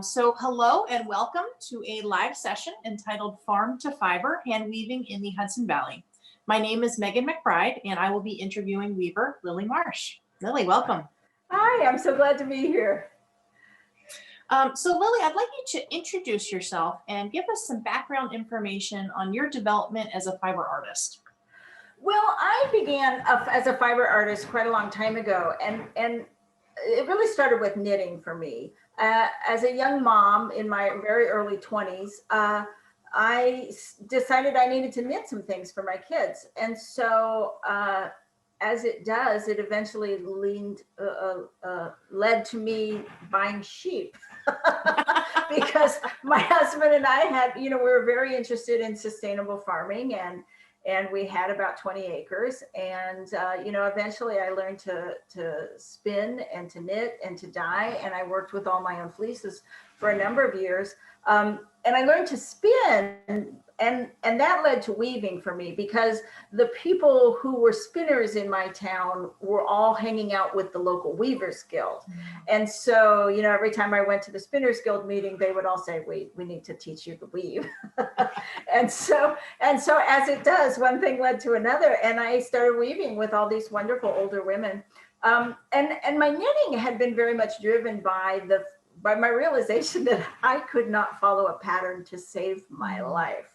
So hello and welcome to a live session entitled Farm to Fiber, Handweaving in the Hudson Valley. My name is Megan McBride and I will be interviewing weaver Lilly Marsh. Lilly, welcome. Hi, I'm so glad to be here. So Lilly, I'd like you to introduce yourself and give us some background information on your development as a fiber artist. Well, I began as a fiber artist quite a long time ago, and it really started with knitting for me. As a young mom in my very early 20s, I decided I needed to knit some things for my kids. And so as it does, it eventually led to me buying sheep because my husband and I had, we were very interested in sustainable farming, and we had about 20 acres. And, eventually I learned to spin and to knit and to dye. And I worked with all my own fleeces for a number of years. And I learned to spin, and that led to weaving for me, because the people who were spinners in my town were all hanging out with the local Weavers Guild. And so, every time I went to the Spinners Guild meeting, they would all say, we need to teach you to weave. and so as it does, one thing led to another, and I started weaving with all these wonderful older women. And my knitting had been very much driven by my realization that I could not follow a pattern to save my life.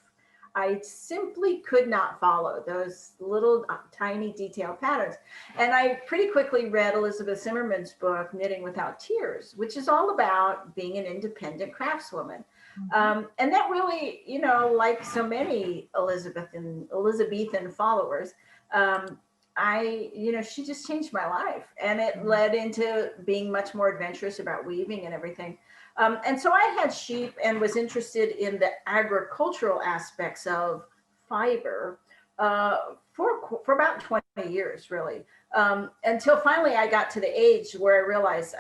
I simply could not follow those little tiny detailed patterns. And I pretty quickly read Elizabeth Zimmerman's book, Knitting Without Tears, which is all about being an independent craftswoman. And that really, like so many Elizabethan followers, she just changed my life, and it led into being much more adventurous about weaving and everything. And so I had sheep and was interested in the agricultural aspects of fiber for about 20 years, really, until finally I got to the age where I realized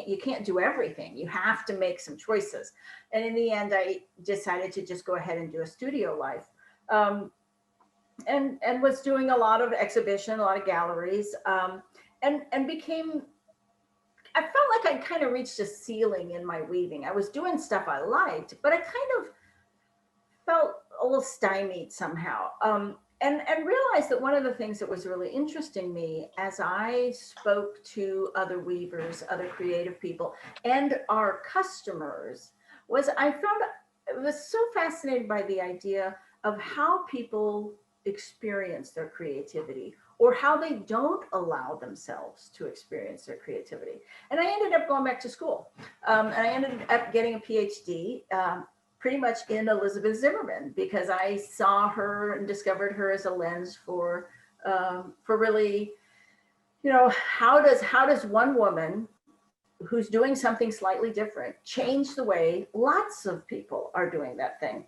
you can't do everything. You have to make some choices. And in the end, I decided to just go ahead and do a studio life. And was doing a lot of exhibition, a lot of galleries, and I felt like I kind of reached a ceiling in my weaving. I was doing stuff I liked, but I kind of felt a little stymied somehow. And realized that one of the things that was really interesting me as I spoke to other weavers, other creative people, and our customers, was I was so fascinated by the idea of how people experience their creativity, or how they don't allow themselves to experience their creativity. And I ended up going back to school, and I ended up getting a PhD pretty much in Elizabeth Zimmerman, because I saw her and discovered her as a lens for really, how does one woman who's doing something slightly different change the way lots of people are doing that thing.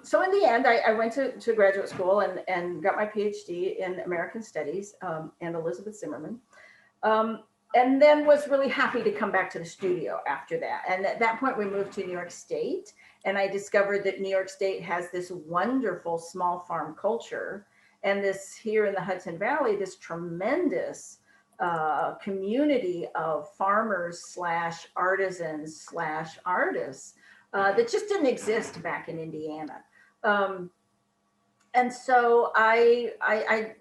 So in the end, I went to graduate school and got my PhD in American Studies and Elizabeth Zimmerman. And then was really happy to come back to the studio after that. And at that point, we moved to New York State. And I discovered that New York State has this wonderful small farm culture. And this here in the Hudson Valley, this tremendous community of farmers / artisans / artists that just didn't exist back in Indiana. And so I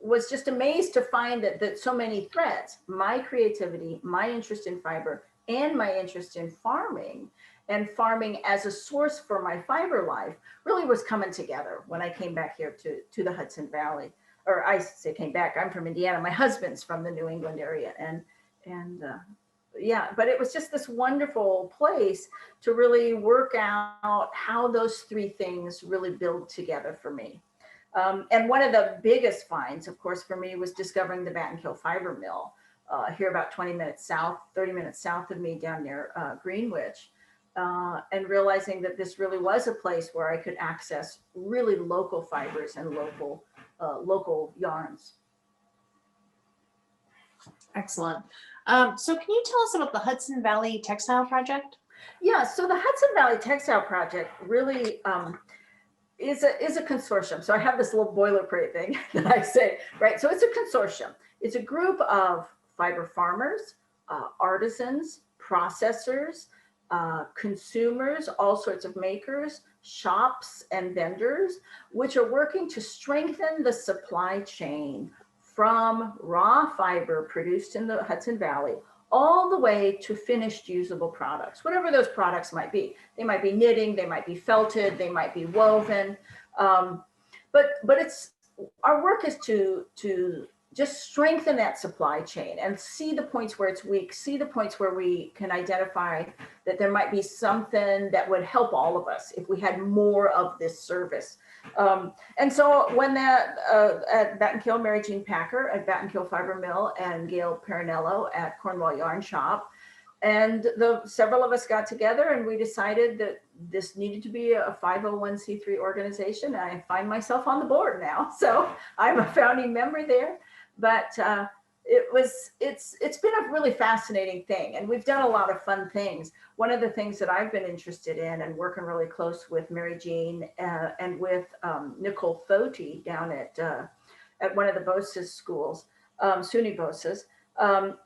was just amazed to find that so many threads, my creativity, my interest in fiber, and my interest in farming, and farming as a source for my fiber life, really was coming together when I came back here to the Hudson Valley. Or I say came back, I'm from Indiana. My husband's from the New England area. But it was just this wonderful place to really work out how those three things really build together for me. And one of the biggest finds, of course, for me was discovering the Battenkill fiber mill here about 30 minutes south of me down near Greenwich. And realizing that this really was a place where I could access really local fibers and local yarns. Excellent. So can you tell us about the Hudson Valley Textile Project? Yeah, so the Hudson Valley Textile Project really is a consortium. So I have this little boilerplate thing that I say, right? So it's a consortium. It's a group of fiber farmers, artisans, processors, consumers, all sorts of makers, shops, and vendors, which are working to strengthen the supply chain from raw fiber produced in the Hudson Valley all the way to finished usable products, whatever those products might be. They might be knitting, they might be felted, they might be woven. But it's our work is to just strengthen that supply chain and see the points where it's weak, see the points where we can identify that there might be something that would help all of us if we had more of this service. And so when that at Battenkill, Mary Jean Packer at Battenkill Fiber Mill and Gail Perinello at Cornwall Yarn Shop, and several of us got together and we decided that this needed to be a 501c3 organization. I find myself on the board now, so I'm a founding member there. But it's been a really fascinating thing, and we've done a lot of fun things. One of the things that I've been interested in and working really close with Mary Jean and with Nicole Foti down at one of the BOSA's schools, SUNY BOSA's,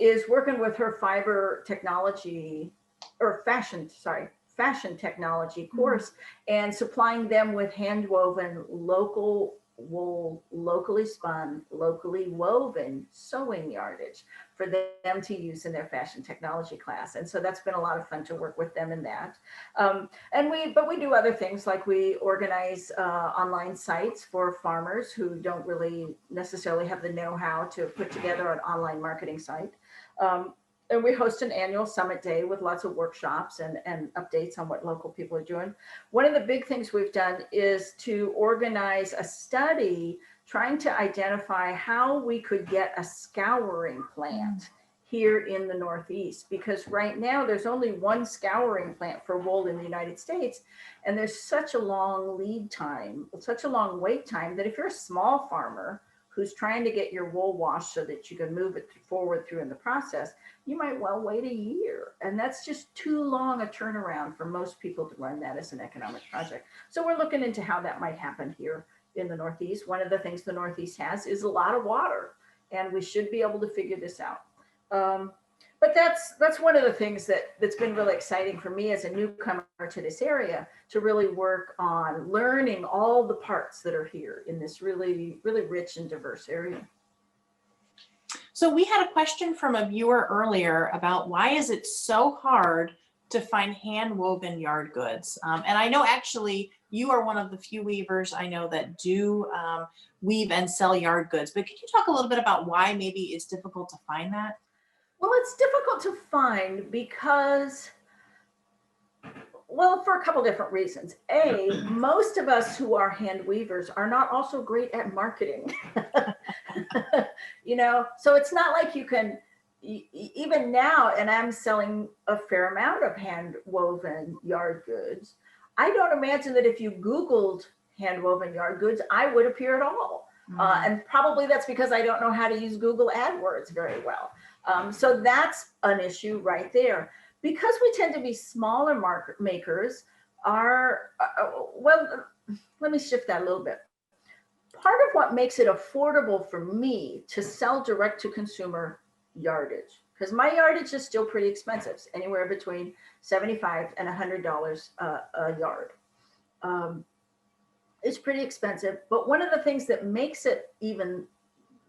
is working with her fiber technology or fashion technology course and supplying them with hand woven local wool, locally spun, locally woven sewing yardage for them to use in their fashion technology class. And so that's been a lot of fun to work with them in that. But we do other things, like we organize online sites for farmers who don't really necessarily have the know-how to put together an online marketing site. And we host an annual summit day with lots of workshops and updates on what local people are doing. One of the big things we've done is to organize a study trying to identify how we could get a scouring plant here in the Northeast, because right now there's only one scouring plant for wool in the United States. And there's such a long lead time, such a long wait time, that if you're a small farmer who's trying to get your wool washed so that you can move it forward through in the process, you might well wait a year. And that's just too long a turnaround for most people to run that as an economic project. So we're looking into how that might happen here in the Northeast. One of the things the Northeast has is a lot of water, and we should be able to figure this out. But that's one of the things that's been really exciting for me as a newcomer to this area, to really work on learning all the parts that are here in this really, really rich and diverse area. So we had a question from a viewer earlier about why is it so hard to find hand woven yard goods? And I know actually you are one of the few weavers I know that do weave and sell yard goods, but can you talk a little bit about why maybe it's difficult to find that? Well, it's difficult to find because, well, for a couple different reasons. A, most of us who are hand weavers are not also great at marketing. You know, so it's not like you can, even now, and I'm selling a fair amount of hand woven yard goods. I don't imagine that if you Googled hand woven yard goods, I would appear at all. And probably that's because I don't know how to use Google AdWords very well. So that's an issue right there. Because we tend to be smaller market makers, well, let me shift that a little bit. Part of what makes it affordable for me to sell direct to consumer yardage, because my yardage is still pretty expensive, anywhere between $75 and $100 a yard. It's pretty expensive, but one of the things that makes it even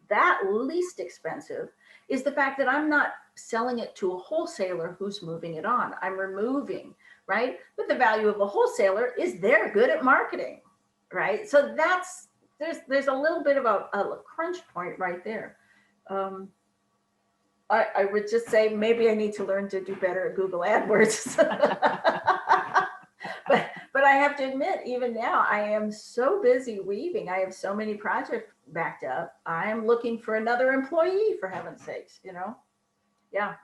that least expensive is the fact that I'm not selling it to a wholesaler who's moving it on. I'm removing, right? But the value of a wholesaler is they're good at marketing, right? So there's a little bit of a crunch point right there. I would just say maybe I need to learn to do better at Google AdWords. But I have to admit, even now, I am so busy weaving. I have so many projects backed up. I am looking for another employee, for heaven's sakes, you know? Yeah.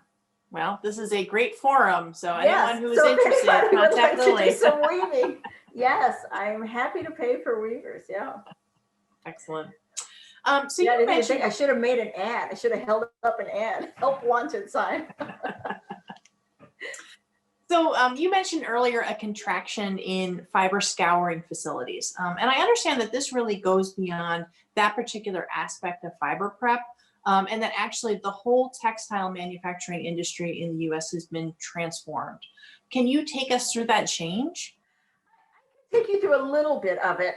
Well, this is a great forum. So yes. anyone who is interested, contact Lilly. To do some weaving. Yes, I'm happy to pay for weavers. Yeah. Excellent. So you mentioned, I should have made an ad. I should have held up an ad, help wanted sign. So you mentioned earlier a contraction in fiber scouring facilities. And I understand that this really goes beyond that particular aspect of fiber prep, and that actually the whole textile manufacturing industry in the US has been transformed. Can you take us through that change? Take you through a little bit of it.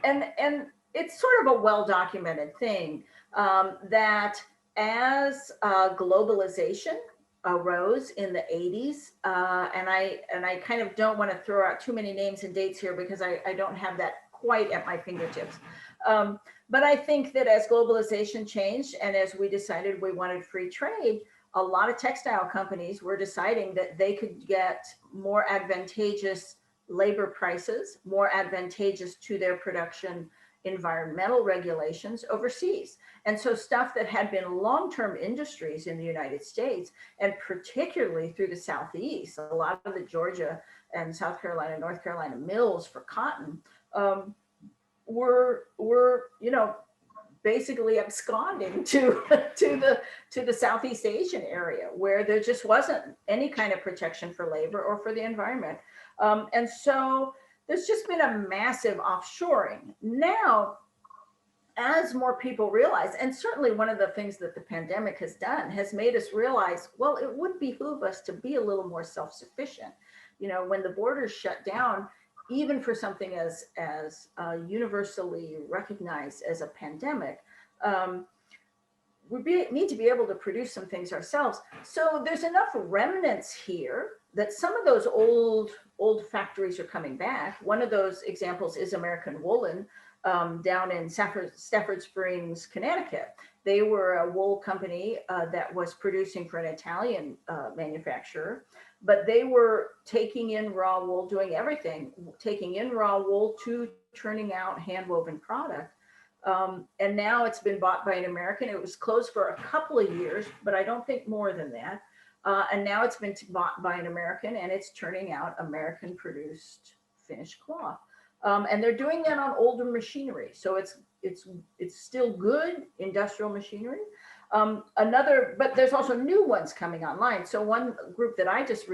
And it's sort of a well-documented thing that as globalization arose in the 80s, and I kind of don't want to throw out too many names and dates here because I don't have that quite at my fingertips. But I think that as globalization changed and as we decided we wanted free trade, a lot of textile companies were deciding that they could get more advantageous labor prices, more advantageous to their production environmental regulations overseas. And so stuff that had been long-term industries in the United States, and particularly through the Southeast, a lot of the Georgia and South Carolina, North Carolina mills for cotton were basically absconding to the Southeast Asian area where there just wasn't any kind of protection for labor or for the environment. And so there's just been a massive offshoring. Now, as more people realize, and certainly one of the things that the pandemic has done has made us realize, well, it would behoove us to be a little more self-sufficient. When the borders shut down, even for something as universally recognized as a pandemic, we need to be able to produce some things ourselves. So there's enough remnants here that some of those old factories are coming back. One of those examples is American Woolen down in Stafford Springs, Connecticut. They were a wool company that was producing for an Italian manufacturer, but they were taking in raw wool, doing everything, taking in raw wool to turning out hand-woven product. And now it's been bought by an American. It was closed for a couple of years, but I don't think more than that. And now it's been bought by an American, and it's turning out American-produced finished cloth. And they're doing that on older machinery, so it's still good industrial machinery. But there's also new ones coming online. So one group that I just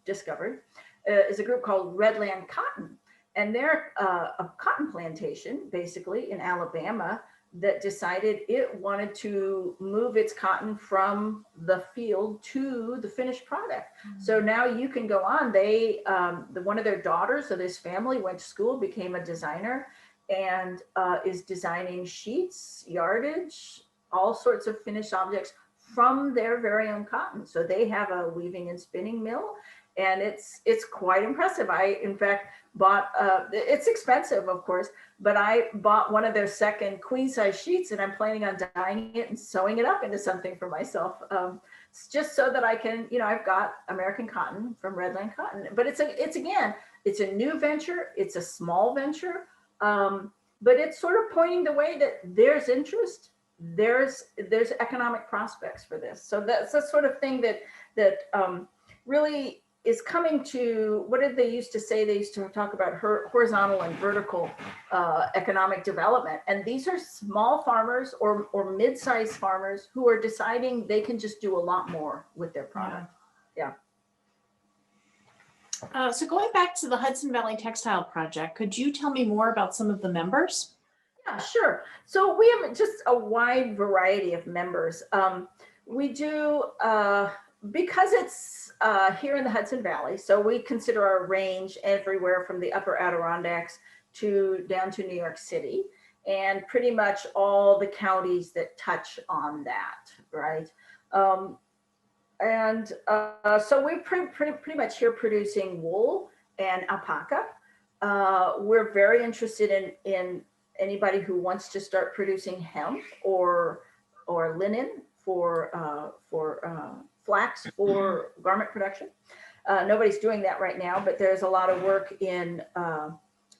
discovered is a group called Redland Cotton. And they're a cotton plantation, basically, in Alabama that decided it wanted to move its cotton from the field to the finished product. Mm-hmm. So now you can go on. One of their daughters of this family went to school, became a designer, and is designing sheets, yardage, all sorts of finished objects from their very own cotton. So they have a weaving and spinning mill, and it's quite impressive. I, in fact, bought, it's expensive, of course, but I bought one of their second queen size sheets, and I'm planning on dyeing it and sewing it up into something for myself. Just so that I can, I've got American cotton from Redland Cotton, but it's a new venture. It's a small venture, but it's sort of pointing the way that there's interest. There's economic prospects for this. So that's the sort of thing that really is coming to, what did they used to say? They used to talk about horizontal and vertical economic development. And these are small farmers or mid-sized farmers who are deciding they can just do a lot more with their product. Yeah. So going back to the Hudson Valley Textile Project, could you tell me more about some of the members? Yeah, sure. So we have just a wide variety of members. We do, because it's here in the Hudson Valley, so we consider our range everywhere from the upper Adirondacks down to New York City, and pretty much all the counties that touch on that, right? So we're pretty much here producing wool and alpaca. We're very interested in anybody who wants to start producing hemp or linen for flax for garment production. Nobody's doing that right now, but there's a lot of work in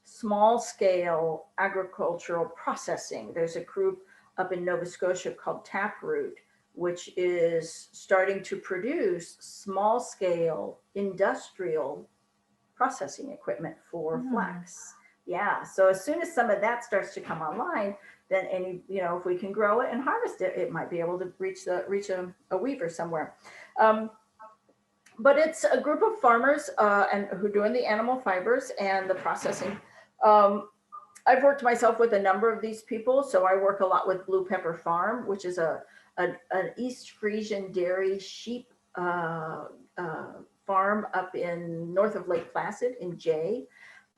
small scale agricultural processing. There's a group up in Nova Scotia called Taproot, which is starting to produce small scale industrial processing equipment for flax. Yeah, so as soon as some of that starts to come online, then if we can grow it and harvest it, it might be able to reach a weaver somewhere. But it's a group of farmers and who are doing the animal fibers and the processing. I've worked myself with a number of these people. So I work a lot with Blue Pepper Farm, which is an East Frisian dairy sheep farm up in north of Lake Placid in Jay.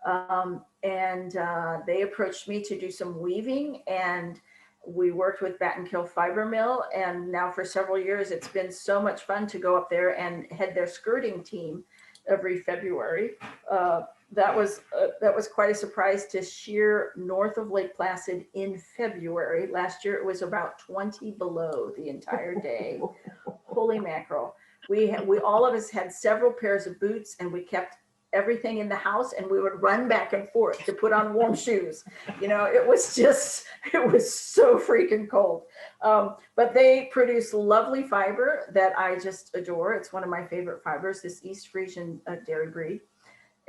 They approached me to do some weaving, and we worked with Battenkill Fiber Mill. And now for several years, it's been so much fun to go up there and head their skirting team every February. That was quite a surprise to shear north of Lake Placid in February. Last year, it was about 20 below the entire day. Holy mackerel. We all of us had several pairs of boots, and we kept everything in the house, and we would run back and forth to put on warm shoes. It was so freaking cold. But they produce lovely fiber that I just adore. It's one of my favorite fibers, this East Frisian dairy breed.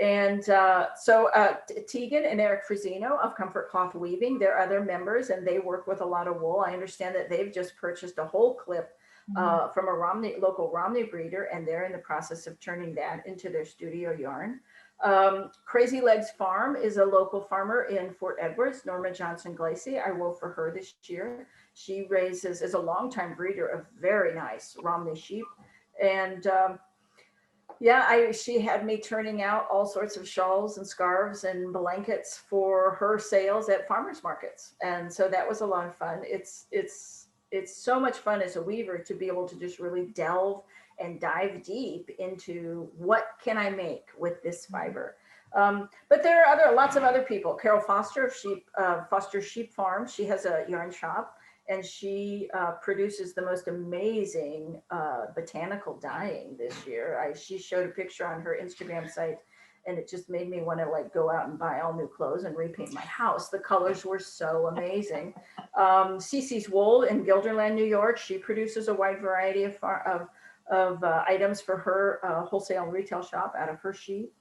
And Tegan and Eric Frisino of Comfort Cloth Weaving, they're other members, and they work with a lot of wool. I understand that they've just purchased a whole clip from a local Romney breeder, and they're in the process of turning that into their studio yarn. Crazy Legs Farm is a local farmer in Fort Edwards, Norma Johnson Glacy. I wove for her this year. She is a longtime breeder of very nice Romney sheep. And she had me turning out all sorts of shawls and scarves and blankets for her sales at farmers markets. And so that was a lot of fun. It's so much fun as a weaver to be able to just really delve and dive deep into what can I make with this fiber. But there are lots of other people. Carol Foster of Foster Sheep Farm. She has a yarn shop, and she produces the most amazing botanical dyeing this year. She showed a picture on her Instagram site, and it just made me want to go out and buy all new clothes and repaint my house. The colors were so amazing. Cece's Wool in Guilderland, New York. She produces a wide variety of items for her wholesale and retail shop out of her sheep.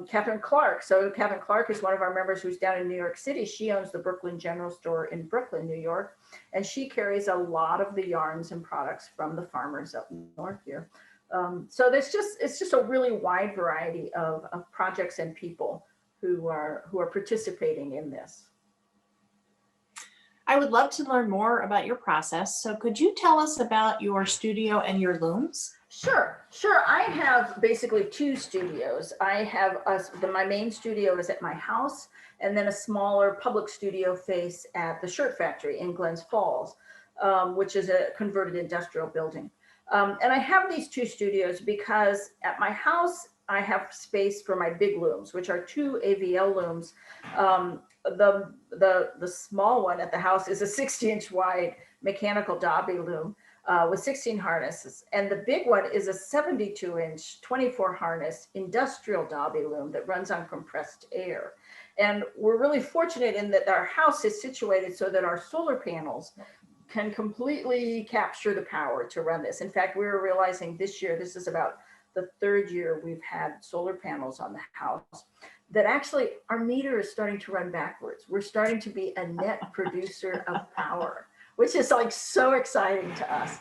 Catherine Clark. So Catherine Clark is one of our members who's down in New York City. She owns the Brooklyn General Store in Brooklyn, New York, and she carries a lot of the yarns and products from the farmers up north here. So it's just a really wide variety of projects and people who are participating in this. I would love to learn more about your process. So could you tell us about your studio and your looms? Sure. I have basically two studios. I have my main studio is at my house, and then a smaller public studio face at the Shirt Factory in Glens Falls, which is a converted industrial building. And I have these two studios because at my house, I have space for my big looms, which are two AVL looms. The small one at the house is a 60-inch wide mechanical Dobby loom with 16 harnesses. And the big one is a 72-inch, 24 harness industrial Dobby loom that runs on compressed air. And we're really fortunate in that our house is situated so that our solar panels can completely capture the power to run this. In fact, we were realizing this year, this is about the third year we've had solar panels on the house, that actually our meter is starting to run backwards. We're starting to be a net producer of power, which is so exciting to us.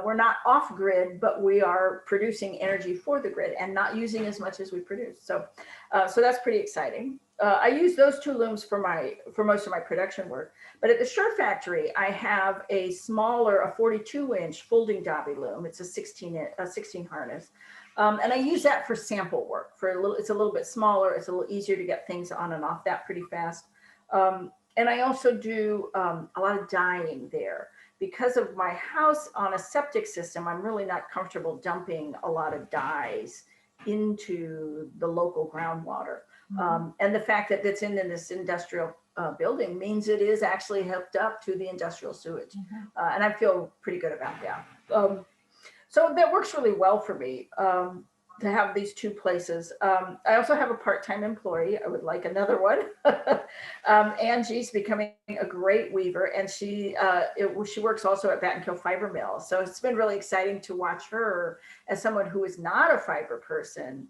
We're not off grid, but we are producing energy for the grid and not using as much as we produce. So that's pretty exciting. I use those two looms for most of my production work. But at the Shirt Factory, I have a smaller, a 42-inch folding Dobby loom. It's a 16 harness. And I use that for sample work. It's a little bit smaller. It's a little easier to get things on and off that pretty fast. And I also do a lot of dyeing there. Because of my house on a septic system, I'm really not comfortable dumping a lot of dyes into the local groundwater. And the fact that it's in this industrial building means it is actually hooked up to the industrial sewage. And I feel pretty good about that. So that works really well for me to have these two places. I also have a part-time employee. I would like another one. Angie's becoming a great weaver, and she works also at Battenkill Fiber Mill. So it's been really exciting to watch her as someone who is not a fiber person,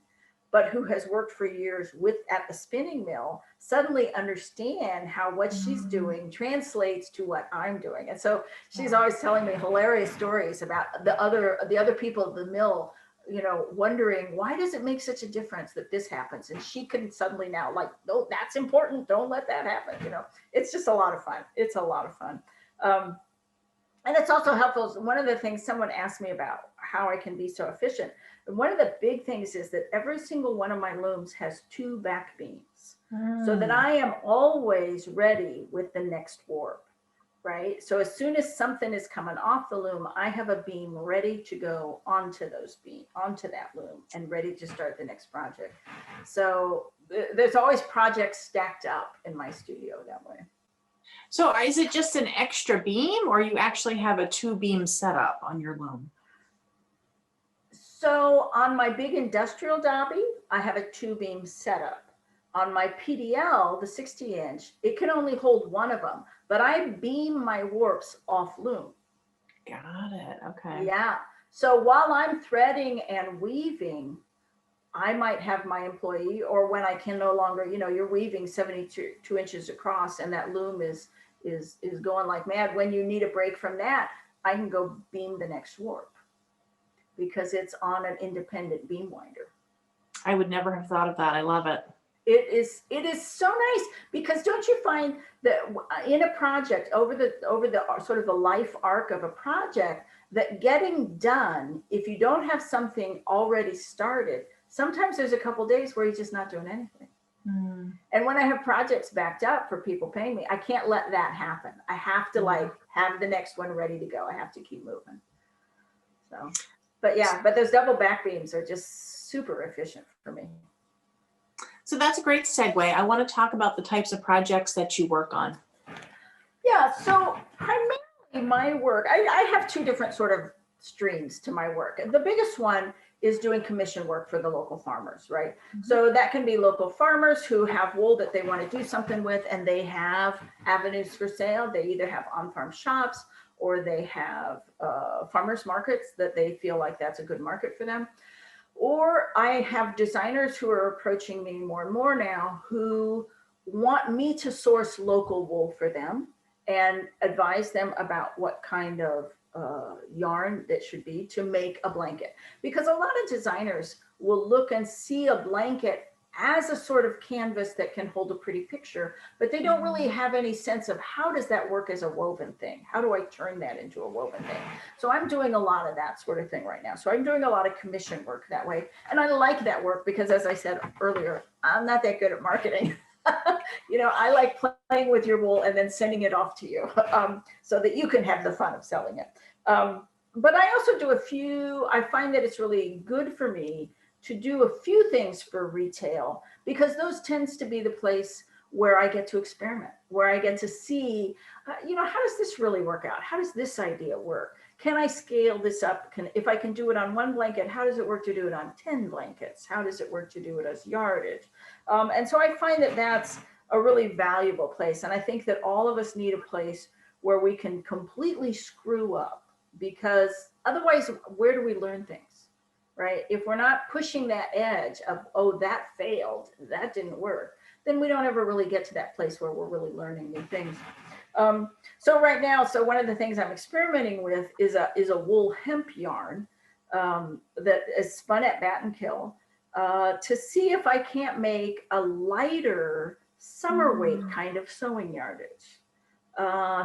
but who has worked for years at the spinning mill, suddenly understand how what she's doing translates to what I'm doing. And so she's always telling me hilarious stories about the other people at the mill, wondering, why does it make such a difference that this happens? And she can suddenly now no, that's important. Don't let that happen. It's just a lot of fun. It's a lot of fun. And it's also helpful. One of the things someone asked me about how I can be so efficient. And one of the big things is that every single one of my looms has 2 back beams, so that I am always ready with the next warp, right? So as soon as something is coming off the loom, I have a beam ready to go onto that loom and ready to start the next project. So there's always projects stacked up in my studio that way. So is it just an extra beam, or you actually have a 2-beam setup on your loom? So on my big industrial Dobby, I have a 2-beam setup. On my PDL, the 60-inch, it can only hold one of them, but I beam my warps off loom. Got it. Okay. Yeah. So while I'm threading and weaving, I might have my employee, or when I can no longer, you're weaving 72 inches across and that loom is going like mad. When you need a break from that, I can go beam the next warp because it's on an independent beam winder. I would never have thought of that. I love it. It is so nice, because don't you find that in a project, over the sort of the life arc of a project, that getting done, if you don't have something already started, sometimes there's a couple days where you're just not doing anything. And when I have projects backed up for people paying me, I can't let that happen. I have to have the next one ready to go. I have to keep moving. So, but those double back beams are just super efficient for me. So that's a great segue. I want to talk about the types of projects that you work on. Yeah, so primarily my work, I have 2 different sort of streams to my work. The biggest one is doing commission work for the local farmers, right? So that can be local farmers who have wool that they want to do something with, and they have avenues for sale. They either have on-farm shops, or they have farmers markets that they feel like that's a good market for them. Or I have designers who are approaching me more and more now who want me to source local wool for them and advise them about what kind of yarn that should be to make a blanket. Because a lot of designers will look and see a blanket as a sort of canvas that can hold a pretty picture, but they don't really have any sense of how does that work as a woven thing? How do I turn that into a woven thing? So I'm doing a lot of that sort of thing right now. So I'm doing a lot of commission work that way. And I like that work because, as I said earlier, I'm not that good at marketing. I like playing with your wool and then sending it off to you so that you can have the fun of selling it. But I also do I find that it's really good for me to do a few things for retail, because those tends to be the place where I get to experiment, where I get to see, how does this really work out? How does this idea work? Can I scale this up? If I can do it on 1 blanket, how does it work to do it on 10 blankets? How does it work to do it as yardage? And so I find that that's a really valuable place. And I think that all of us need a place where we can completely screw up, because otherwise, where do we learn things? Right? If we're not pushing that edge of, oh, that failed, that didn't work, then we don't ever really get to that place where we're really learning new things. So right now, one of the things I'm experimenting with is a wool hemp yarn that is spun at Battenkill to see if I can't make a lighter summer weight kind of sewing yardage.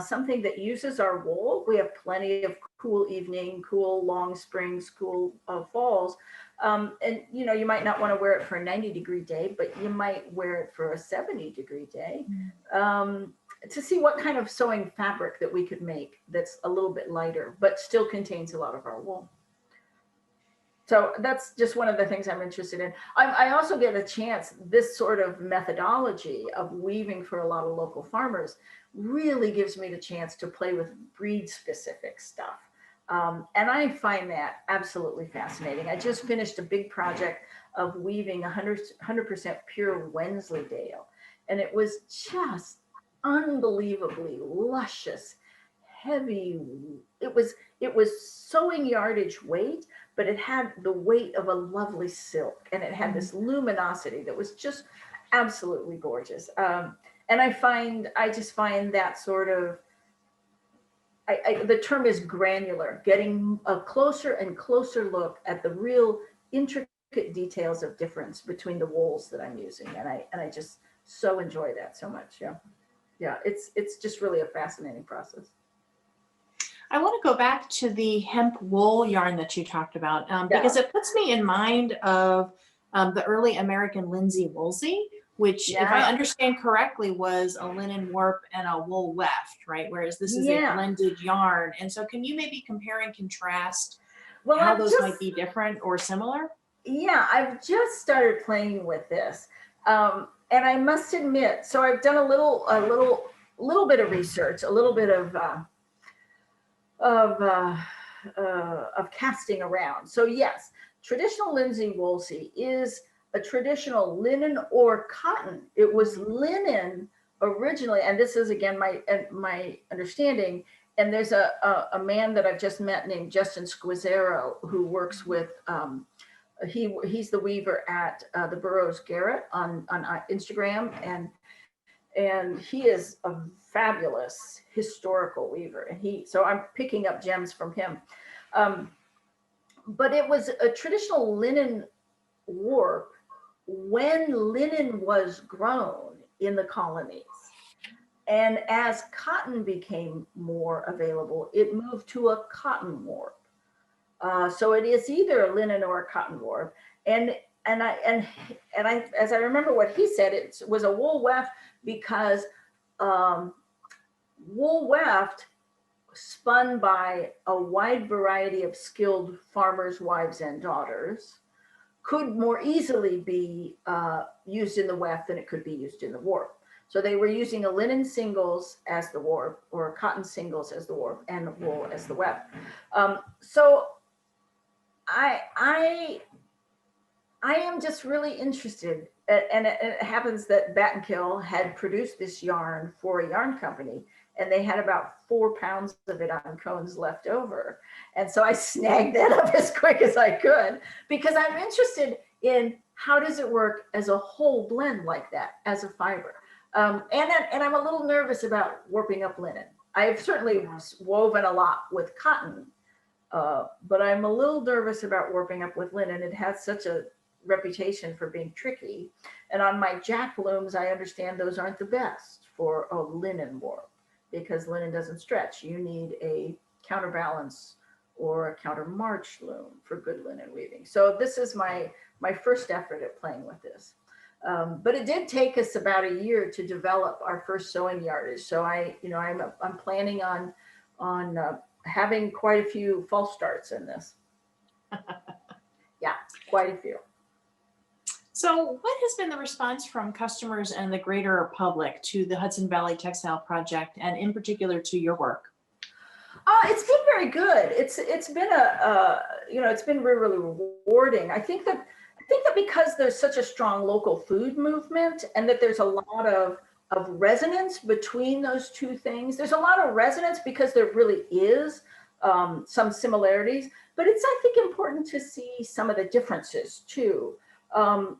Something that uses our wool. We have plenty of cool evening, cool long springs, cool falls. And you might not want to wear it for a 90-degree day, but you might wear it for a 70-degree day to see what kind of sewing fabric that we could make that's a little bit lighter, but still contains a lot of our wool. So that's just one of the things I'm interested in. I also get a chance, this sort of methodology of weaving for a lot of local farmers really gives me the chance to play with breed specific stuff. And I find that absolutely fascinating. I just finished a big project of weaving 100% pure Wensleydale. And it was just unbelievably luscious, heavy. It was sewing yardage weight, but it had the weight of a lovely silk, and it had this luminosity that was just absolutely gorgeous. And I just find that sort of, the term is granular, getting a closer and closer look at the real intricate details of difference between the wools that I'm using. And I just so enjoy that so much. Yeah. It's just really a fascinating process. I want to go back to the hemp wool yarn that you talked about because it puts me in mind of the early American linsey woolsey, which, if I Yeah. understand correctly, was a linen warp and a wool weft, right? Whereas this is a Yeah. blended yarn. And so, can you maybe compare and contrast Well, how those might be different or similar? I've just started playing with this. And I must admit, so I've done a little bit of research, a little bit of casting around. So yes, traditional linsey woolsey is a traditional linen or cotton. It was linen originally, and this is again my understanding. And there's a man that I've just met named Justin Squizero who works with he's the weaver at the Burroughs Garrett on Instagram, and he is a fabulous historical weaver, and so I'm picking up gems from him. But it was a traditional linen warp when linen was grown in the colonies, and as cotton became more available, it moved to a cotton warp. So it is either a linen or a cotton warp. And I, as I remember what he said, it was a wool weft because um, wool weft spun by a wide variety of skilled farmers, wives, and daughters could more easily be used in the weft than it could be used in the warp. So they were using a linen singles as the warp, or a cotton singles as the warp, and wool as the weft. So I am just really interested, and it happens that Battenkill had produced this yarn for a yarn company, and they had about 4 pounds of it on cones left over, and so I snagged that up as quick as I could because I'm interested in how does it work as a whole blend like that as a fiber, and I'm a little nervous about warping up linen. I've certainly woven a lot with cotton. But I'm a little nervous about warping up with linen. It has such a reputation for being tricky. And on my jack looms, I understand those aren't the best for a linen warp because linen doesn't stretch. You need a counterbalance or a counter march loom for good linen weaving. So this is my first effort at playing with this. But it did take us about a year to develop our first sewing yardage. So I'm planning on having quite a few false starts in this. Yeah, quite a few. So, what has been the response from customers and the greater public to the Hudson Valley Textile Project, and in particular to your work? It's been very good. It's been it's been really rewarding. I think that because there's such a strong local food movement, and that there's a lot of resonance between those two things. There's a lot of resonance because there really is some similarities, but it's, I think, important to see some of the differences too. And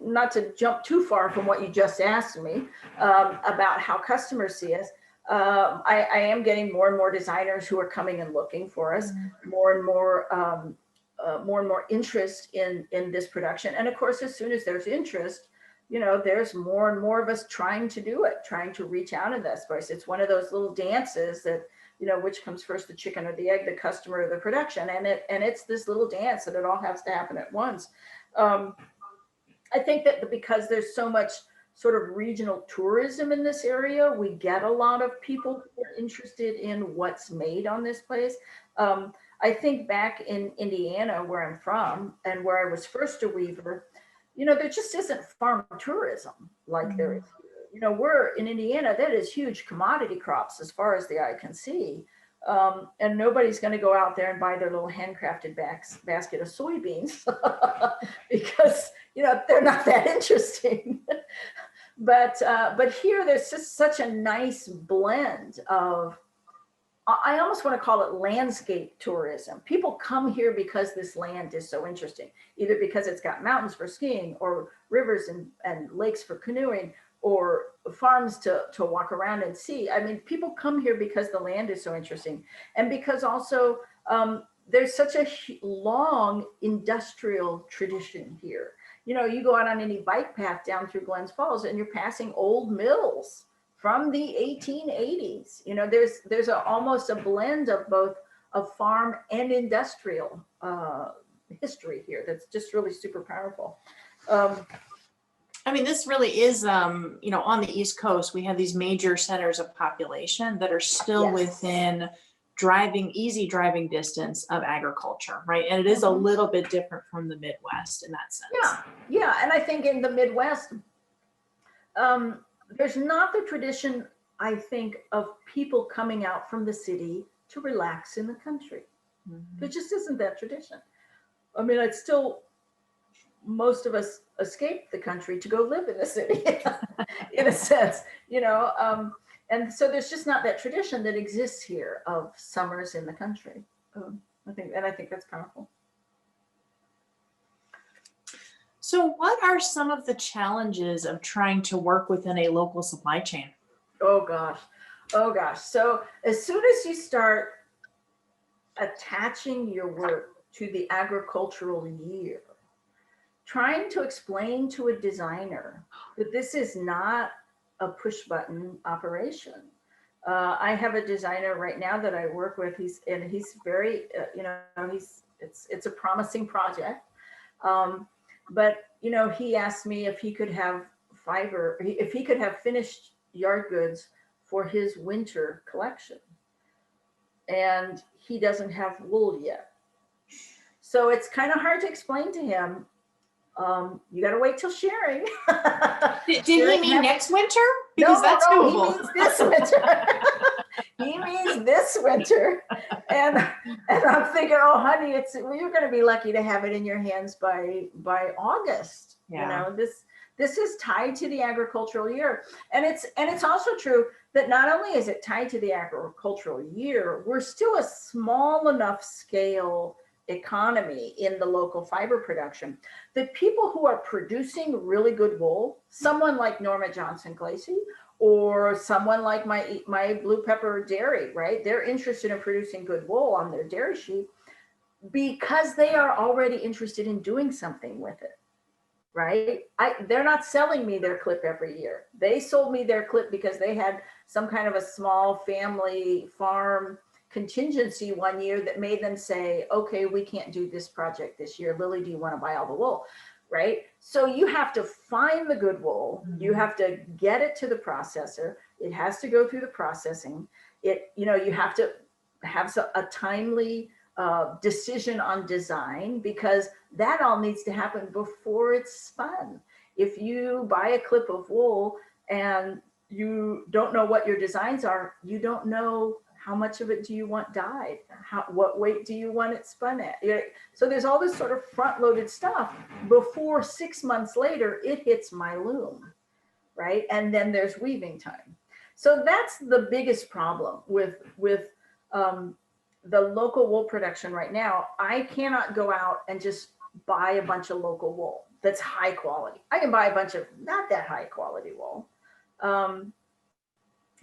not to jump too far from what you just asked me about how customers see us. I am getting more and more designers who are coming and looking for us, more and more interest in this production. And of course, as soon as there's interest, there's more and more of us trying to do it, trying to reach out in that space. It's one of those little dances that, which comes first, the chicken or the egg, the customer or the production. And it's this little dance that it all has to happen at once. I think that because there's so much sort of regional tourism in this area, we get a lot of people who are interested in what's made on this place. I think back in Indiana, where I'm from and where I was first a weaver, there just isn't farm tourism like there is here. We're in Indiana, that is huge commodity crops as far as the eye can see. And nobody's going to go out there and buy their little handcrafted basket of soybeans because, they're not that interesting. But here there's just such a nice blend of, I almost want to call it landscape tourism. People come here because this land is so interesting, either because it's got mountains for skiing or rivers and lakes for canoeing or farms to walk around and see. I mean, people come here because the land is so interesting. And because also there's such a long industrial tradition here. You go out on any bike path down through Glens Falls and you're passing old mills from the 1880s. You know, there's almost a blend of both of farm and industrial history here that's just really super powerful. I mean, this really is, you know, on the East Coast, we have these major centers of population that are still Yes. within easy driving distance of agriculture, right? And it is a little bit different from the Midwest in that sense. Yeah. And I think in the Midwest, there's not the tradition, I think, of people coming out from the city to relax in the country. There just isn't that tradition. I mean, it's still, most of us escape the country to go live in the city in a sense, you know, and so there's just not that tradition that exists here of summers in the country. I think that's powerful. So what are some of the challenges of trying to work within a local supply chain? Oh gosh. So as soon as you start attaching your work to the agricultural year, trying to explain to a designer that this is not a push button operation. I have a designer right now that I work with. He's very, you know, it's a promising project. But, you know, he asked me if he could have if he could have finished yard goods for his winter collection. And he doesn't have wool yet. So it's kind of hard to explain to him. You got to wait till shearing. Did he mean next winter? Because that's doable. He means this winter. He means this winter. And I'm thinking, oh, honey, you're going to be lucky to have it in your hands by August. Yeah. You know, this is tied to the agricultural year. And it's also true that not only is it tied to the agricultural year, we're still a small enough scale economy in the local fiber production. The people who are producing really good wool, someone like Norma Johnson Glacy, or someone like my Blue Pepper Dairy, right? They're interested in producing good wool on their dairy sheep because they are already interested in doing something with it, right? They're not selling me their clip every year. They sold me their clip because they had some kind of a small family farm contingency one year that made them say, okay, we can't do this project this year. Lilly, do you want to buy all the wool? Right? So you have to find the good wool. You have to get it to the processor. It has to go through the processing. You have to have a timely decision on design, because that all needs to happen before it's spun. If you buy a clip of wool and you don't know what your designs are, you don't know how much of it do you want dyed? What weight do you want it spun at? So there's all this sort of front-loaded stuff before 6 months later it hits my loom, right? And then there's weaving time. So that's the biggest problem with the local wool production right now. I cannot go out and just buy a bunch of local wool that's high quality. I can buy a bunch of not that high quality wool.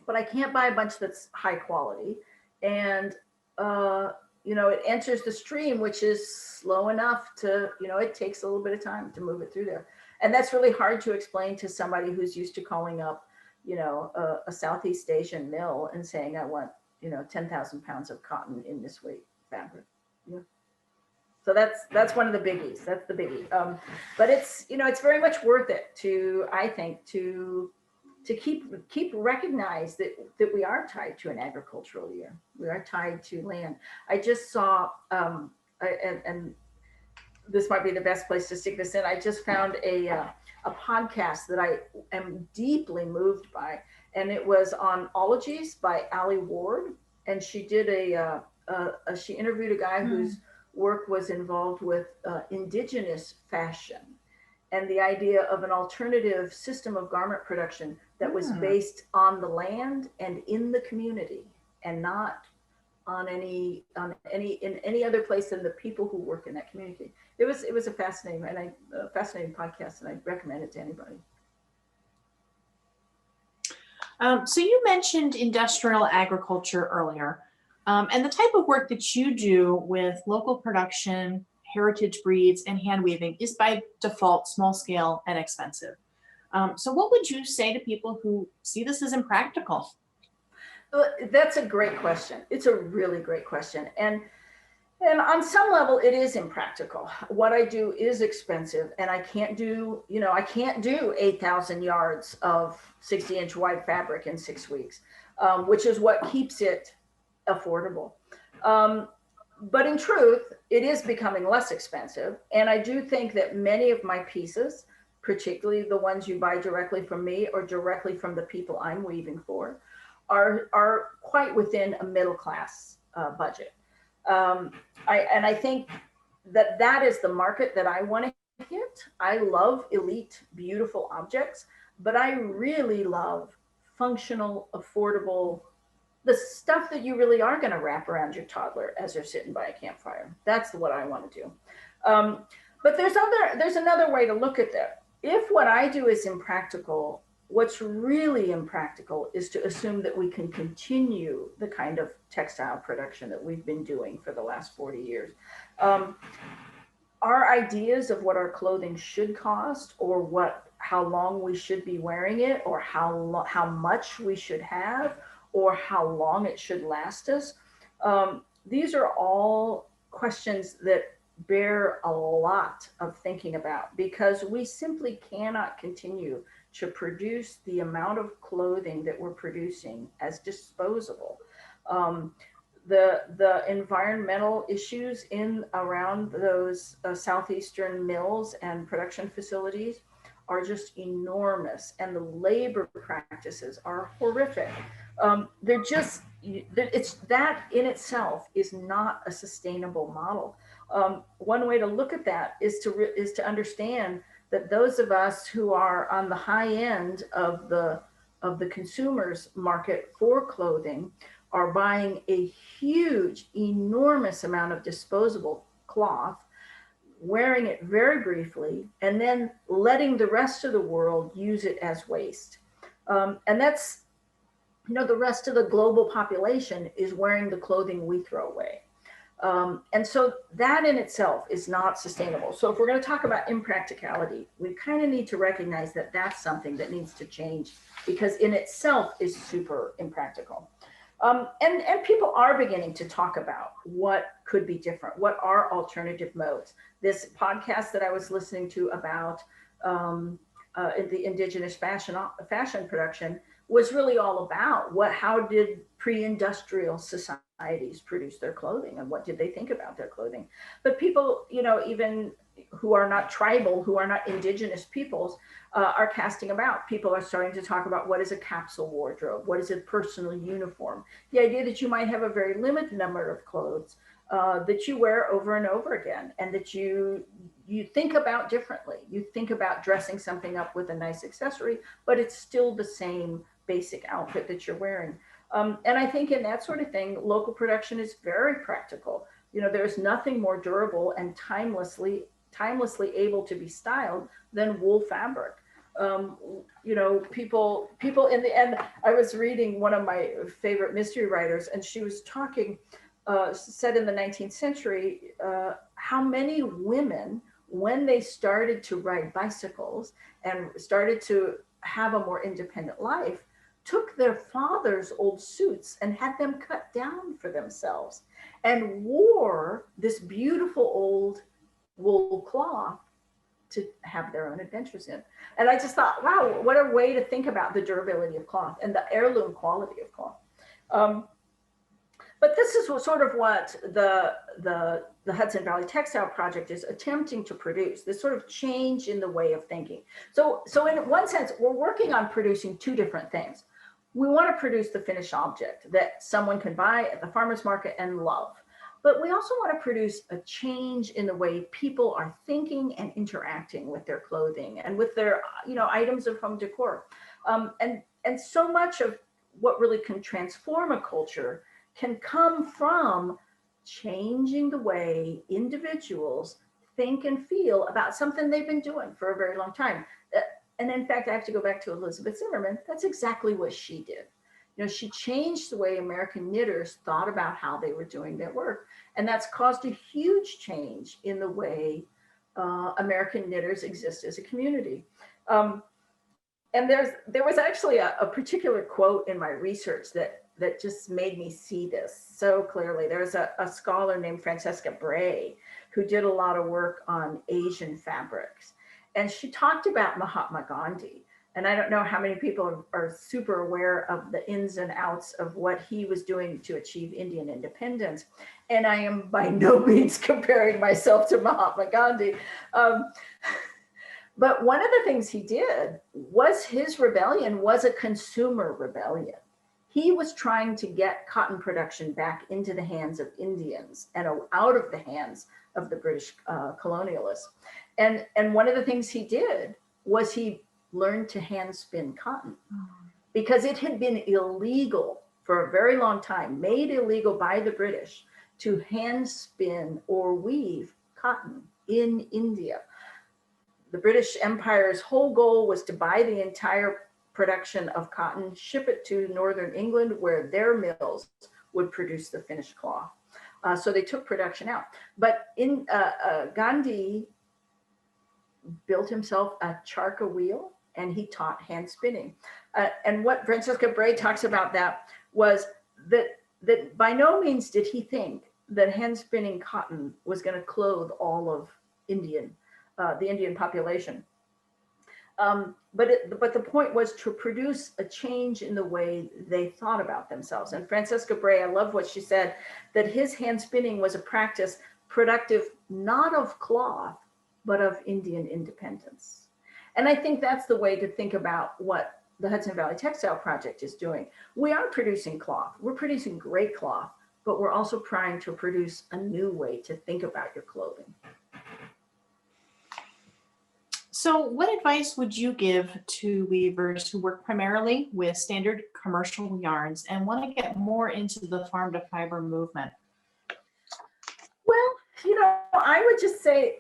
But I can't buy a bunch that's high quality. And, it enters the stream, which is slow enough to, it takes a little bit of time to move it through there. And that's really hard to explain to somebody who's used to calling up, a Southeast Asian mill and saying, I want, 10,000 pounds of cotton in this weight fabric. Yeah. So that's one of the biggies. That's the biggie. But it's, it's very much worth it to keep recognize that we are tied to an agricultural year. We are tied to land. I just saw, and this might be the best place to stick this in. I just found a podcast that I am deeply moved by, and it was on Ologies by Ali Ward, and she did she interviewed a guy whose work was involved with indigenous fashion and the idea of an alternative system of garment production that was based on the land and in the community, and not in any other place than the people who work in that community. It was a fascinating podcast, and I recommend it to anybody. So you mentioned industrial agriculture earlier, and the type of work that you do with local production, heritage breeds, and hand weaving is by default small scale and expensive. So what would you say to people who see this as impractical? That's a great question. It's a really great question. And on some level, it is impractical. What I do is expensive, and I can't do, I can't do 8,000 yards of 60-inch wide fabric in 6 weeks, which is what keeps it affordable. But in truth, it is becoming less expensive. And I do think that many of my pieces, particularly the ones you buy directly from me or directly from the people I'm weaving for, are quite within a middle class budget. I think that is the market that I want to hit. I love elite, beautiful objects, but I really love functional, affordable, the stuff that you really are going to wrap around your toddler as they're sitting by a campfire. That's what I want to do. But there's another way to look at that. If what I do is impractical, what's really impractical is to assume that we can continue the kind of textile production that we've been doing for the last 40 years. Our ideas of what our clothing should cost, or how long we should be wearing it, or how much we should have, or how long it should last us, these are all questions that bear a lot of thinking about, because we simply cannot continue to produce the amount of clothing that we're producing as disposable. The environmental issues around those southeastern mills and production facilities are just enormous, and the labor practices are horrific. It's that in itself is not a sustainable model. One way to look at that is to understand that those of us who are on the high end of the consumer's market for clothing are buying a huge, enormous amount of disposable cloth, wearing it very briefly, and then letting the rest of the world use it as waste. And that's, the rest of the global population is wearing the clothing we throw away. And so that in itself is not sustainable. So if we're going to talk about impracticality, we kind of need to recognize that that's something that needs to change, because in itself is super impractical. And people are beginning to talk about what could be different, what are alternative modes. This podcast that I was listening to about the indigenous fashion production was really all about how did pre-industrial societies produce their clothing, and what did they think about their clothing. But people, even who are not tribal, who are not indigenous peoples, are casting about. People are starting to talk about what is a capsule wardrobe, what is a personal uniform. The idea that you might have a very limited number of clothes that you wear over and over again, and that you think about differently. You think about dressing something up with a nice accessory, but it's still the same basic outfit that you're wearing. And I think in that sort of thing, local production is very practical. There's nothing more durable and timelessly able to be styled than wool fabric. People in the end, I was reading one of my favorite mystery writers, and she was talking, said in the 19th century, how many women, when they started to ride bicycles and started to have a more independent life, took their father's old suits and had them cut down for themselves and wore this beautiful old wool cloth to have their own adventures in. And I just thought, wow, what a way to think about the durability of cloth and the heirloom quality of cloth. But this is sort of what the Hudson Valley Textile Project is attempting to produce, this sort of change in the way of thinking. So in one sense, we're working on producing two different things. We want to produce the finished object that someone can buy at the farmer's market and love. But we also want to produce a change in the way people are thinking and interacting with their clothing and with their, items of home decor. And so much of what really can transform a culture can come from changing the way individuals think and feel about something they've been doing for a very long time. And in fact, I have to go back to Elizabeth Zimmerman. That's exactly what she did. She changed the way American knitters thought about how they were doing their work. And that's caused a huge change in the way American knitters exist as a community. And there was actually a particular quote in my research that just made me see this so clearly. There's a scholar named Francesca Bray who did a lot of work on Asian fabrics. And she talked about Mahatma Gandhi. And I don't know how many people are super aware of the ins and outs of what he was doing to achieve Indian independence. And I am by no means comparing myself to Mahatma Gandhi. But one of the things he did was his rebellion was a consumer rebellion. He was trying to get cotton production back into the hands of Indians and out of the hands of the British colonialists. And one of the things he did was he learned to hand spin cotton because it had been illegal for a very long time, made illegal by the British to hand spin or weave cotton in India. The British Empire's whole goal was to buy the entire production of cotton, ship it to northern England where their mills would produce the finished cloth. So they took production out. But Gandhi built himself a charka wheel and he taught hand spinning. And what Francesca Bray talks about that was that by no means did he think that hand spinning cotton was going to clothe all of the Indian population. But the point was to produce a change in the way they thought about themselves. And Francesca Bray, I love what she said, that his hand spinning was a practice productive not of cloth, but of Indian independence. And I think that's the way to think about what the Hudson Valley Textile Project is doing. We are producing cloth. We're producing great cloth, but we're also trying to produce a new way to think about your clothing. So what advice would you give to weavers who work primarily with standard commercial yarns and want to get more into the farm to fiber movement? Well, I would just say,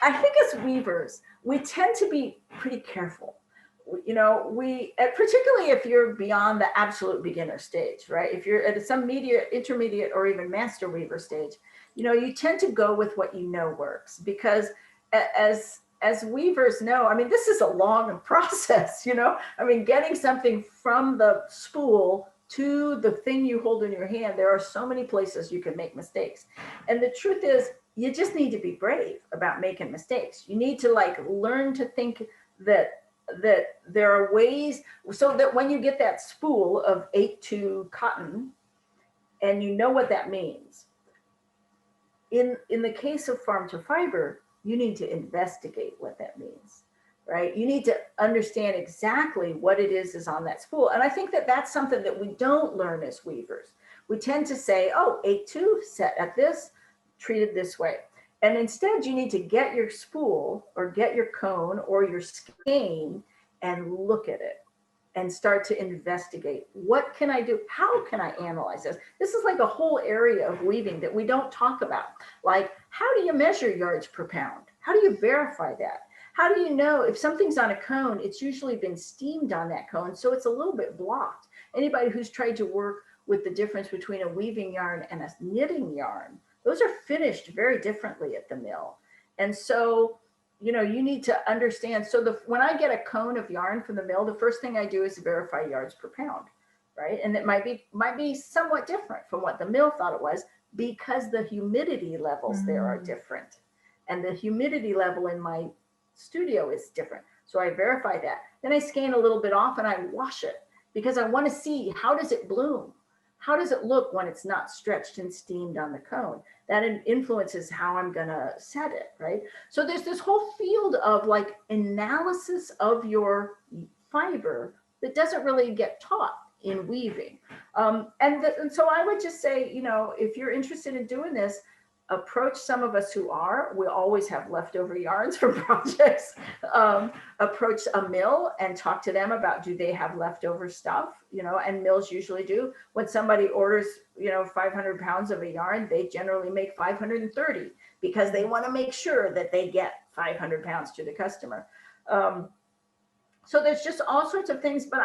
I think as weavers, we tend to be pretty careful. Particularly if you're beyond the absolute beginner stage, right? If you're at some intermediate, or even master weaver stage, you tend to go with what works because as weavers know, this is a long process, getting something from the spool to the thing you hold in your hand, there are so many places you can make mistakes. And the truth is, you just need to be brave about making mistakes. You need to learn to think that there are ways so that when you get that spool of 8-2 cotton, and you know what that means, in the case of farm to fiber, you need to investigate what that means, right? You need to understand exactly what it is on that spool. And I think that that's something that we don't learn as weavers. We tend to say, oh, 8-2 set at this, treated this way. And instead you need to get your spool or get your cone or your skein and look at it and start to investigate. What can I do? How can I analyze this? This is like a whole area of weaving that we don't talk about. Like, how do you measure yards per pound? How do you verify that? How do you know if something's on a cone, it's usually been steamed on that cone, so it's a little bit blocked. Anybody who's tried to work with the difference between a weaving yarn and a knitting yarn, those are finished very differently at the mill. And so, you need to understand. So when I get a cone of yarn from the mill, the first thing I do is verify yards per pound, right? And it might be somewhat different from what the mill thought it was because the humidity levels there are different. And the humidity level in my studio is different. So I verify that. Then I skein a little bit off and I wash it because I want to see, how does it bloom? How does it look when it's not stretched and steamed on the cone? That influences how I'm going to set it, right? So there's this whole field of analysis of your fiber that doesn't really get taught in weaving. And so I would just say, if you're interested in doing this, approach some of us who are. We always have leftover yarns from projects. Approach a mill and talk to them about, do they have leftover stuff? And mills usually do. When somebody orders 500 pounds of a yarn, they generally make 530 because they want to make sure that they get 500 pounds to the customer. So there's just all sorts of things, but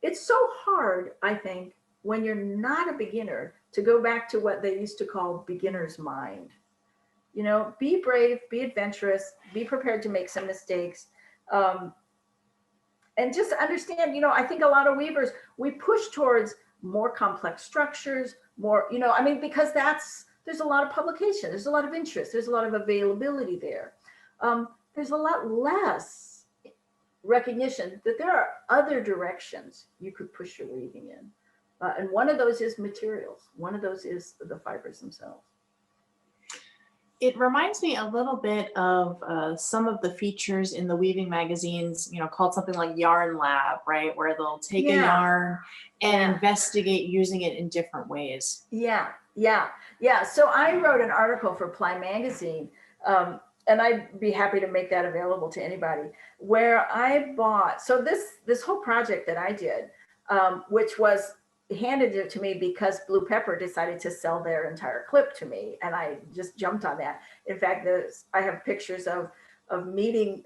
it's so hard, I think, when you're not a beginner, to go back to what they used to call beginner's mind. Be brave, be adventurous, be prepared to make some mistakes. and just understand, you know, I think a lot of weavers, we push towards more complex structures, more, you know, I mean, because there's a lot of publication, there's a lot of interest, there's a lot of availability there. There's a lot less recognition that there are other directions you could push your weaving in. And one of those is materials. One of those is the fibers themselves. It reminds me a little bit of some of the features in the weaving magazines, you know, called something like Yarn Lab, right? Where they'll take a yarn and investigate using it in different ways. Yeah. So I wrote an article for Ply Magazine, and I'd be happy to make that available to anybody, where I bought, so this whole project that I did, which was handed it to me because Blue Pepper decided to sell their entire clip to me, and I just jumped on that. In fact, I have pictures of meeting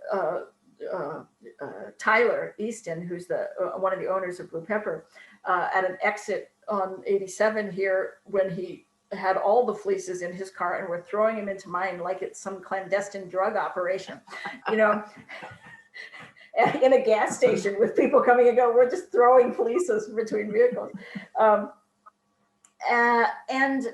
Tyler Easton, who's the one of the owners of Blue Pepper, at an exit on 87 here, when he had all the fleeces in his car and we're throwing him into mine like it's some clandestine drug operation, you know. In a gas station with people coming and going, we're just throwing fleeces between vehicles. And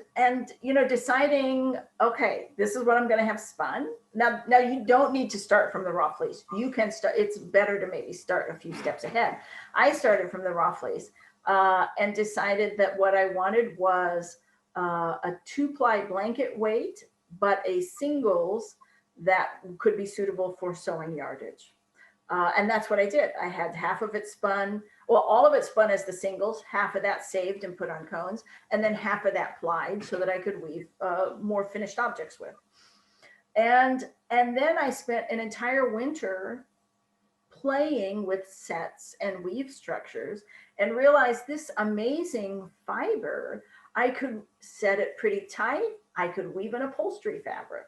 you know, deciding, okay, this is what I'm going to have spun. Now you don't need to start from the raw fleece. You can start, it's better to maybe start a few steps ahead. I started from the raw fleece and decided that what I wanted was a 2-ply blanket weight, but a singles that could be suitable for sewing yardage. And that's what I did. I had half of it spun, well, all of it spun as the singles, half of that saved and put on cones, and then half of that plied so that I could weave more finished objects with. And then I spent an entire winter playing with sets and weave structures and realized this amazing fiber, I could set it pretty tight. I could weave an upholstery fabric.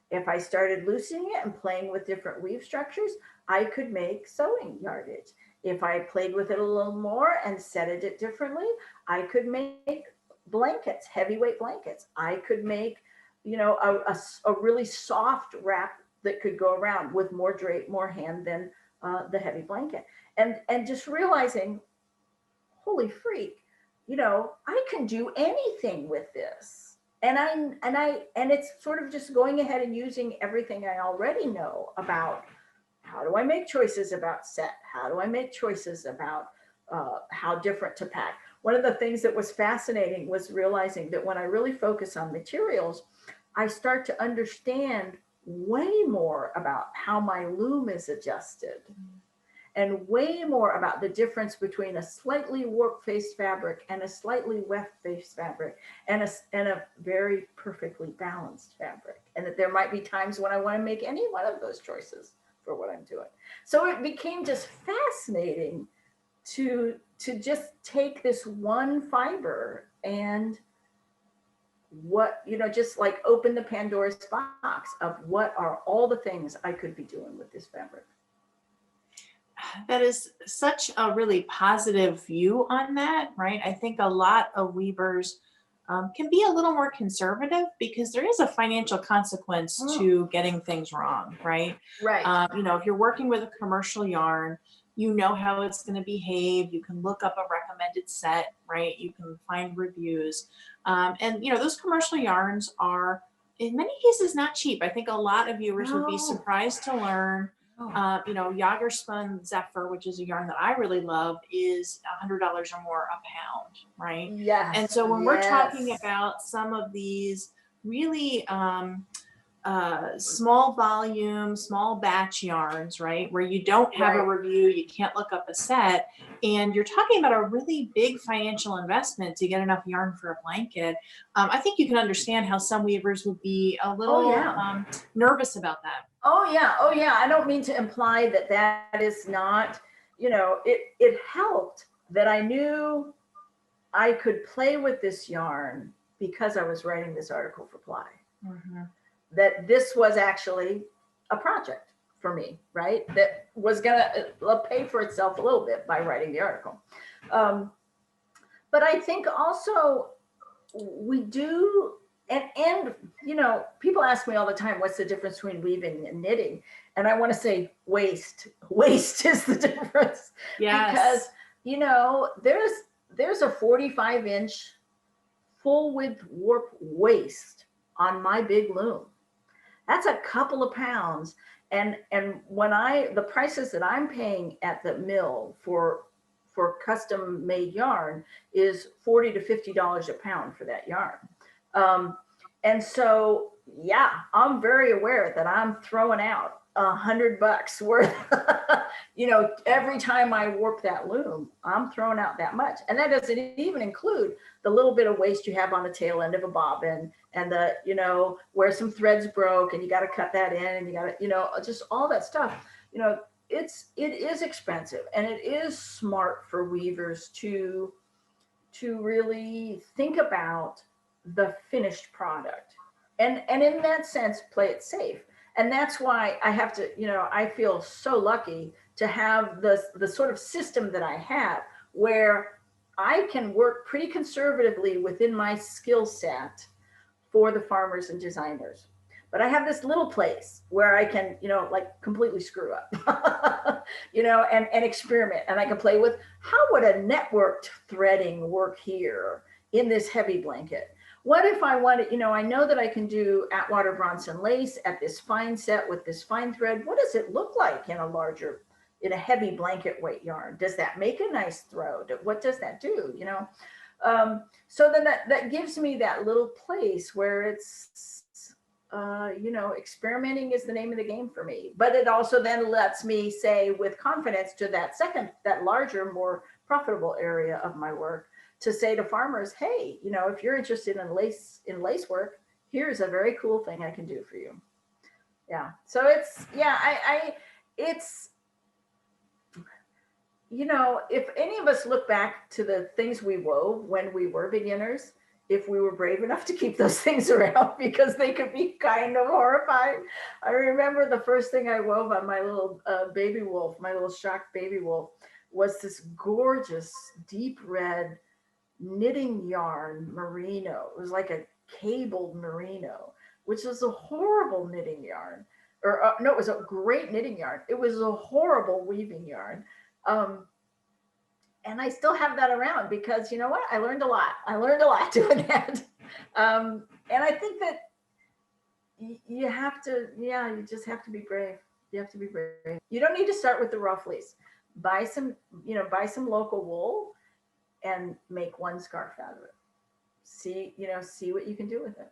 If I started loosening it and playing with different weave structures, I could make sewing yardage. If I played with it a little more and set it differently, I could make blankets, heavyweight blankets. I could make, you know, a really soft wrap that could go around with more drape, more hand than the heavy blanket. And just realizing, holy freak, you know, I can do anything with this. And it's sort of just going ahead and using everything I already know about how do I make choices about set? How do I make choices about how different to pack? One of the things that was fascinating was realizing that when I really focus on materials, I start to understand way more about how my loom is adjusted, and way more about the difference between a slightly warp faced fabric and a slightly weft faced fabric and a very perfectly balanced fabric. And that there might be times when I want to make any one of those choices for what I'm doing. So it became just fascinating to just take this one fiber and what, you know, just like open the Pandora's box of what are all the things I could be doing with this fabric. That is such a really positive view on that, right? I think a lot of weavers can be a little more conservative because there is a financial consequence to getting things wrong, right? Right. You know, if you're working with a commercial yarn, you know how it's going to behave. You can look up a recommended set, right? You can find reviews. And, you know, those commercial yarns are in many cases not cheap. I think a lot of viewers would be surprised to learn. You know, Yager spun Zephyr, which is a yarn that I really love, is $100 or more a pound, right? Yes. And so when we're talking about some of these really small volume, small batch yarns, right, where you don't have a review, you can't look up a set, and you're talking about a really big financial investment to get enough yarn for a blanket, I think you can understand how some weavers would be a little nervous about that. Oh yeah. I don't mean to imply that that is not, you know, it helped that I knew I could play with this yarn because I was writing this article for Ply. Mm-hmm. That this was actually a project for me, right? That was gonna pay for itself a little bit by writing the article. But I think also we do And you know, people ask me all the time, what's the difference between weaving and knitting? And I want to say waist. Waist is the difference. Yes. Because, you know, there's a 45-inch full width warp waist on my big loom. That's a couple of pounds. And when the prices that I'm paying at the mill for custom made yarn is $40 to $50 a pound for that yarn. And so, yeah, I'm very aware that I'm throwing out $100 worth, you know, every time I warp that loom, I'm throwing out that much. And that doesn't even include the little bit of waste you have on the tail end of a bobbin, and the, you know, where some threads broke and you got to cut that in, and you got to, you know, just all that stuff. You know, it is expensive, and it is smart for weavers to really think about the finished product, and in that sense play it safe. And that's why I have to, you know, I feel so lucky to have the sort of system that I have, where I can work pretty conservatively within my skill set for the farmers and designers. But I have this little place where I can, you know, like completely screw up, you know, and experiment. And I can play with, how would a networked threading work here in this heavy blanket? What if I wanted, you know, I know that I can do Atwater Bronson lace at this fine set with this fine thread. What does it look like in a heavy blanket weight yarn? Does that make a nice throw? What does that do, you know? So then that gives me that little place where it's, you know, experimenting is the name of the game for me. But it also then lets me say with confidence to that larger, more profitable area of my work, to say to farmers, hey, you know, if you're interested in lace work, here's a very cool thing I can do for you. Yeah. So it's, yeah, it's, you know, if any of us look back to the things we wove when we were beginners, if we were brave enough to keep those things around, because they could be kind of horrifying. I remember the first thing I wove on my little baby wolf, my little shocked baby wolf, was this gorgeous deep red knitting yarn merino. It was like a cabled merino, which was a horrible knitting yarn. Or no, it was a great knitting yarn. It was a horrible weaving yarn. And I still have that around because, you know what? I learned a lot. I learned a lot doing that. And I think that you have to, yeah, you just have to be brave. You have to be brave. You don't need to start with the raw fleece. Buy some local wool and make one scarf out of it. See what you can do with it.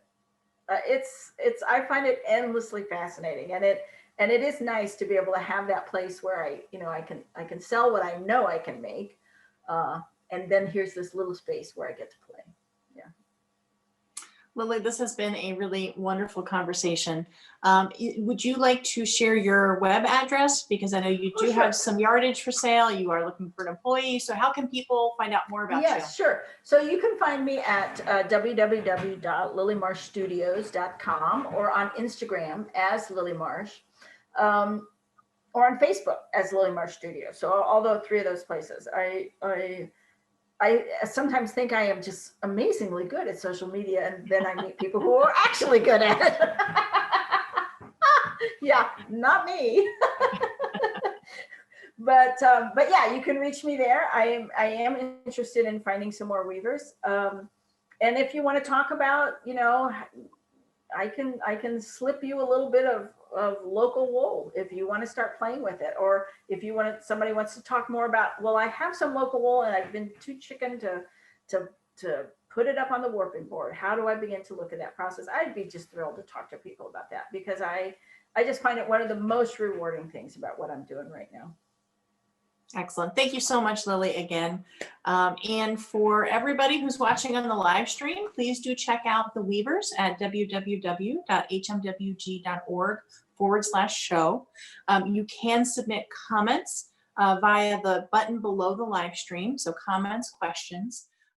I find it endlessly fascinating, and it is nice to be able to have that place where I can sell what I know I can make. And then here's this little space where I get to play. Yeah. Lilly, this has been a really wonderful conversation. Would you like to share your web address? Because I know you do have some yardage for sale. You are looking for an employee. So how can people find out more about you? Yes, sure. So you can find me at www.lillymarshstudios.com, or on Instagram as Lilly Marsh, or on Facebook as Lilly Marsh Studio. So although three of those places, I sometimes think I am just amazingly good at social media, and then I meet people who are actually good at it. Yeah, not me. But yeah, you can reach me there. I am interested in finding some more weavers. And if you want to talk about, you know, I can slip you a little bit of local wool if you want to start playing with it, or if somebody wants to talk more about, well, I have some local wool and I've been too chicken to put it up on the warping board. How do I begin to look at that process? I'd be just thrilled to talk to people about that, because I just find it one of the most rewarding things about what I'm doing right now. Excellent. Thank you so much, Lilly, again. And for everybody who's watching on the live stream, please do check out the Weavers at www.hmwg.org/show. You can submit comments via the button below the live stream. So comments, questions.